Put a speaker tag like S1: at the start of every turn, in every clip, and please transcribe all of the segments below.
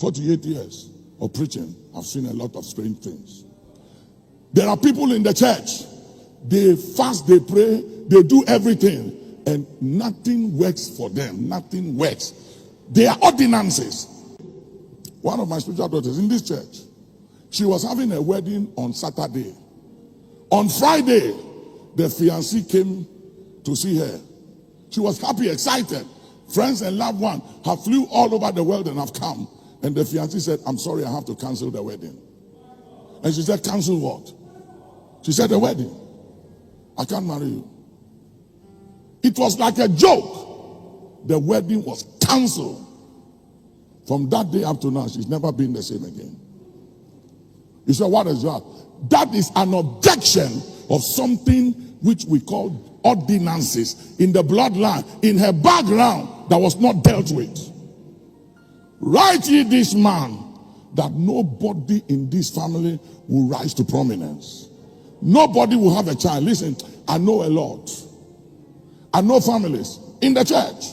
S1: 48 years of preaching, I've seen a lot of strange things. There are people in the church, they fast, they pray, they do everything, and nothing works for them. Nothing works. They are ordinances. One of my spiritual daughters in this church, she was having a wedding on Saturday. On Friday, the fiancé came to see her. She was happy, excited. Friends and loved ones have flew all over the world and have come. And the fiancé said, I'm sorry, I have to cancel the wedding. And she said, cancel what? She said, the wedding. I can't marry you. It was like a joke. The wedding was canceled. From that day up to now, she's never been the same again. You say, what is that? That is an objection of something which we call ordinances in the bloodline, in her background, that was not dealt with. Write ye this man, that nobody in this family will rise to prominence. Nobody will have a child. Listen, I know a lot. I know families in the church,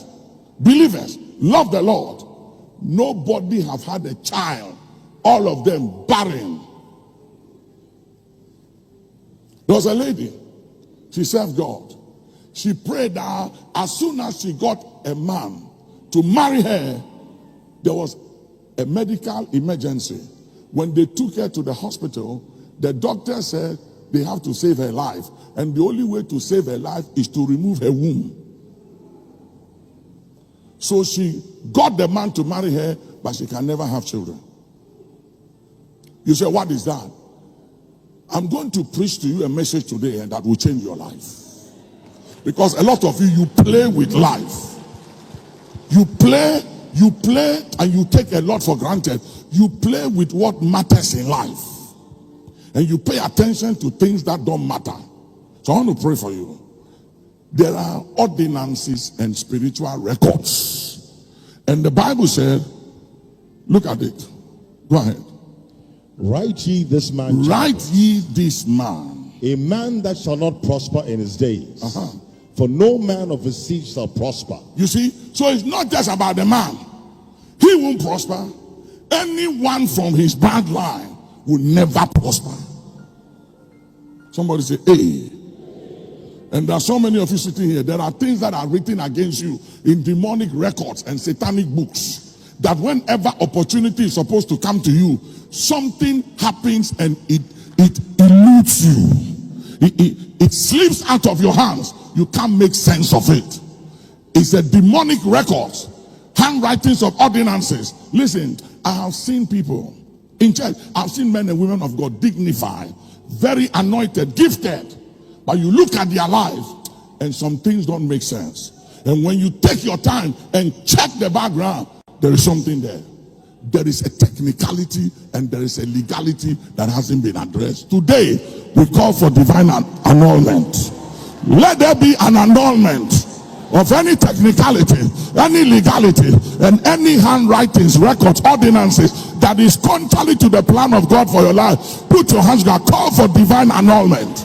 S1: believers, love the Lord. Nobody have had a child. All of them barren. There was a lady, she served God. She prayed that as soon as she got a man to marry her, there was a medical emergency. When they took her to the hospital, the doctor said they have to save her life. And the only way to save her life is to remove her womb. So she got the man to marry her, but she can never have children. You say, what is that? I'm going to preach to you a message today and that will change your life. Because a lot of you play with life. You play and you take a lot for granted. You play with what matters in life. And you pay attention to things that don't matter. So I want to pray for you. There are ordinances and spiritual records. And the Bible said, look at it. Go ahead.
S2: Write ye this man.
S1: Write ye this man.
S2: A man that shall not prosper in his days. For no man of his seed shall prosper.
S1: You see? So it's not just about the man. He won't prosper. Anyone from his bloodline will never prosper. Somebody say, hey. And there are so many of you sitting here. There are things that are written against you in demonic records and satanic books, that whenever opportunity is supposed to come to you, something happens and it eludes you. It slips out of your hands. You can't make sense of it. It's a demonic record. Handwritings of ordinances. Listen, I have seen people in church. I've seen men and women of God dignified, very anointed, gifted. But you look at their lives and some things don't make sense. And when you take your time and check the background, there is something there. There is a technicality and there is a legality that hasn't been addressed. Today, we call for divine annulment. Let there be an annulment of any technicality, any legality, and any handwritings, records, ordinances that is contrary to the plan of God for your life. Put your hands together. Call for divine annulment.